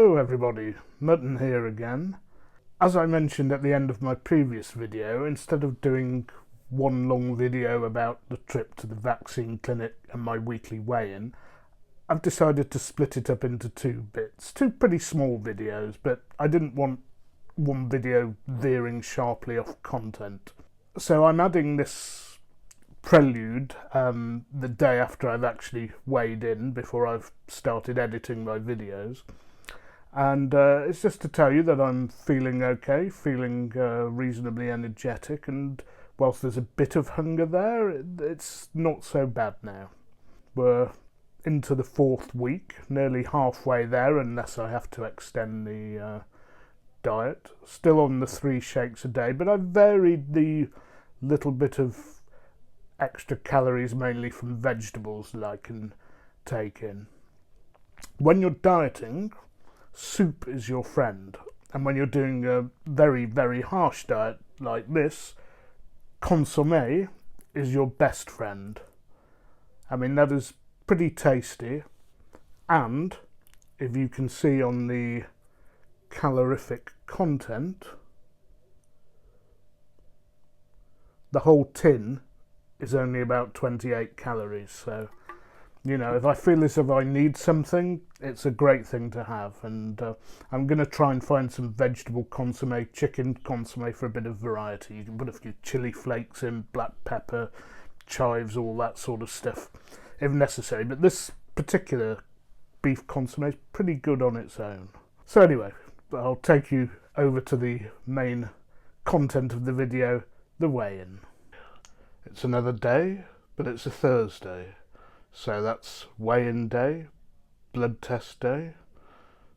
Hello everybody, Mutton here again. As I mentioned at the end of my previous video, instead of doing one long video about the trip to the vaccine clinic and my weekly weigh-in, I've decided to split it up into two bits. Two pretty small videos, but I didn't want one video veering sharply off content. So I'm adding this prelude the day after I've actually weighed in, before I've started editing my videos. And it's just to tell you that I'm feeling okay, feeling reasonably energetic, and whilst there's a bit of hunger there, it's not so bad now. We're into the fourth week, nearly halfway there, unless I have to extend the diet. Still on the 3 shakes a day, but I've varied the little bit of extra calories, mainly from vegetables, that I can take in. When you're dieting, soup is your friend, and when you're doing a very, very harsh diet like this, consommé is your best friend. I mean, that is pretty tasty, and if you can see on the calorific content, the whole tin is only about 28 calories, so you know, if I feel as if I need something, it's a great thing to have. And I'm going to try and find some vegetable consommé, chicken consommé for a bit of variety. You can put a few chili flakes in, black pepper, chives, all that sort of stuff if necessary, but this particular beef consommé is pretty good on its own. So anyway, I'll take you over to the main content of the video, the weigh-in. It's another day, but it's a Thursday. So that's weigh-in day, blood test day.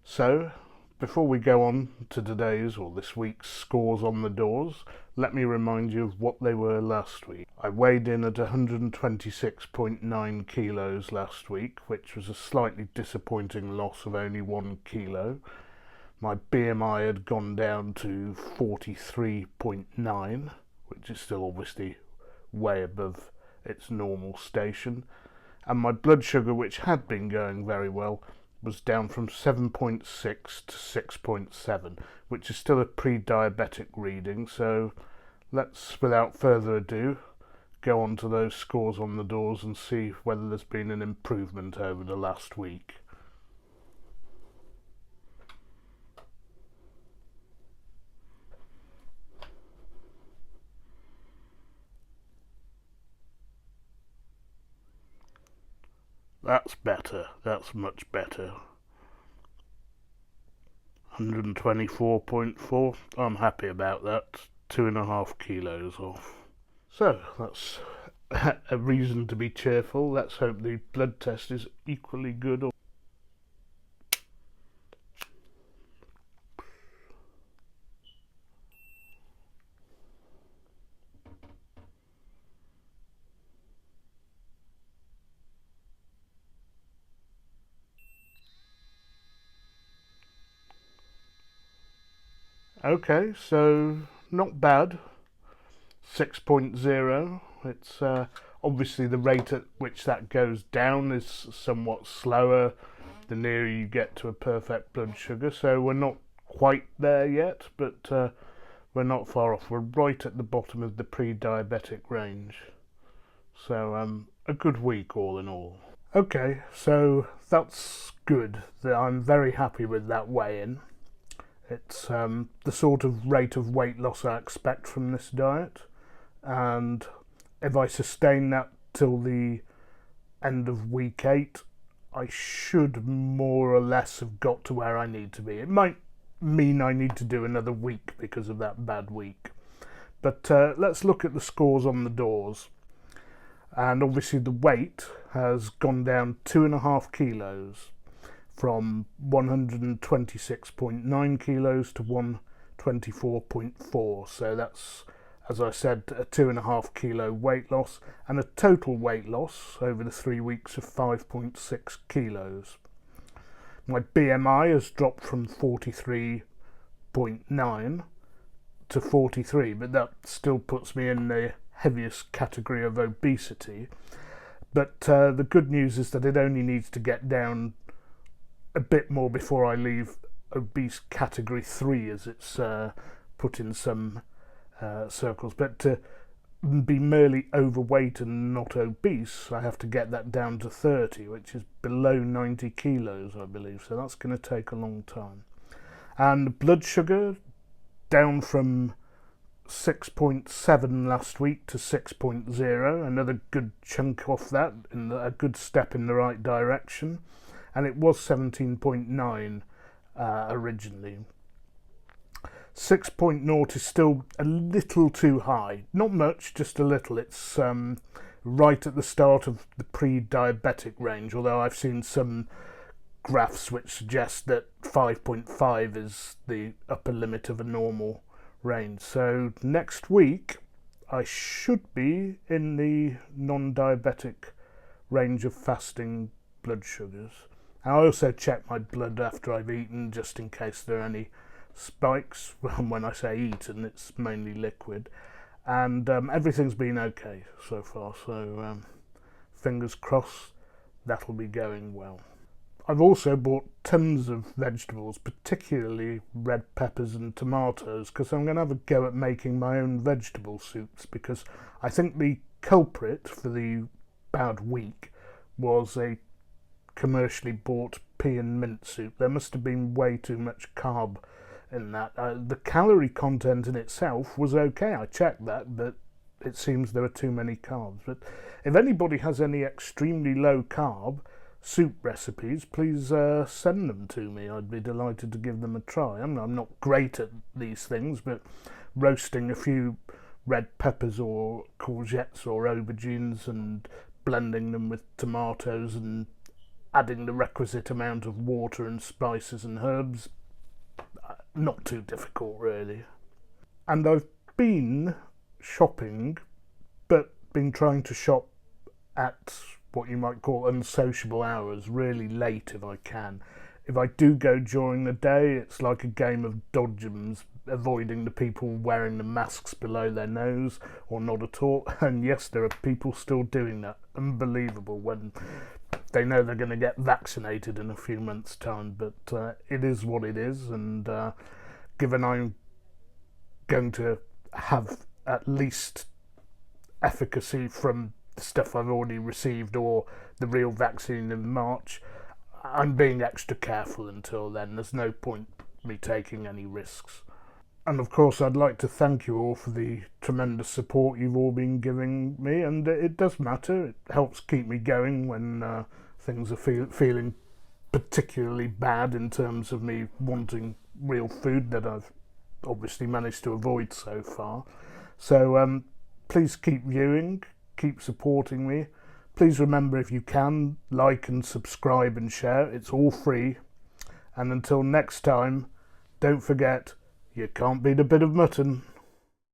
So, before we go on to today's or this week's scores on the doors, let me remind you of what they were last week. I weighed in at 126.9 kilos last week, which was a slightly disappointing loss of only 1 kilo. My BMI had gone down to 43.9, which is still obviously way above its normal station, and my blood sugar, which had been going very well, was down from 7.6 to 6.7, which is still a pre-diabetic reading. So let's, without further ado, go on to those scores on the doors and see whether there's been an improvement over the last week. That's better, that's much better. 124.4, I'm happy about that, 2.5 kilos off. So, that's a reason to be cheerful. Let's hope the blood test is equally good. Okay, so not bad. 6.0. It's obviously the rate at which that goes down is somewhat slower the nearer you get to a perfect blood sugar, so we're not quite there yet, but we're not far off. We're right at the bottom of the pre-diabetic range, so a good week all in all. Okay, so that's good. I'm very happy with that weigh-in. It's the sort of rate of weight loss I expect from this diet, and if I sustain that till the end of week 8, I should more or less have got to where I need to be. It might mean I need to do another week because of that bad week, but let's look at the scores on the doors. And obviously the weight has gone down 2.5 kilos. From 126.9 kilos to 124.4, so that's, as I said, a 2.5 kilo weight loss, and a total weight loss over the 3 weeks of 5.6 kilos. My BMI has dropped from 43.9 to 43, but that still puts me in the heaviest category of obesity. But the good news is that it only needs to get down a bit more before I leave obese category 3, as it's put in some circles. But to be merely overweight and not obese, I have to get that down to 30, which is below 90 kilos, I believe. So that's going to take a long time. And blood sugar down from 6.7 last week to 6.0, another good chunk off that, and a good step in the right direction. And it was 17.9 originally. 6.0 is still a little too high. Not much, just a little. It's right at the start of the pre-diabetic range, although I've seen some graphs which suggest that 5.5 is the upper limit of a normal range. So next week I should be in the non-diabetic range of fasting blood sugars. I also check my blood after I've eaten, just in case there are any spikes. Well, when I say eaten, it's mainly liquid, and everything's been okay so far, so fingers crossed that'll be going well. I've also bought tons of vegetables, particularly red peppers and tomatoes, because I'm going to have a go at making my own vegetable soups, because I think the culprit for the bad week was a commercially bought pea and mint soup. There must have been way too much carb in that. The calorie content in itself was okay, I checked that, but it seems there were too many carbs. But if anybody has any extremely low carb soup recipes, please send them to me. I'd be delighted to give them a try. I'm not great at these things, but roasting a few red peppers or courgettes or aubergines and blending them with tomatoes and adding the requisite amount of water and spices and herbs, not too difficult really. And I've been shopping, but been trying to shop at what you might call unsociable hours, really late if I can. If I do go during the day, it's like a game of dodgems, avoiding the people wearing the masks below their nose or not at all. And yes, there are people still doing that. Unbelievable, when they know they're going to get vaccinated in a few months' time. But it is what it is, and given I'm going to have at least efficacy from the stuff I've already received or the real vaccine in March, I'm being extra careful until then. There's no point me taking any risks. And of course, I'd like to thank you all for the tremendous support you've all been giving me, and it does matter. It helps keep me going when things are feeling particularly bad in terms of me wanting real food that I've obviously managed to avoid so far. So please keep viewing, keep supporting me. Please remember, if you can, like and subscribe and share. It's all free. And until next time, don't forget, you can't beat a bit of mutton.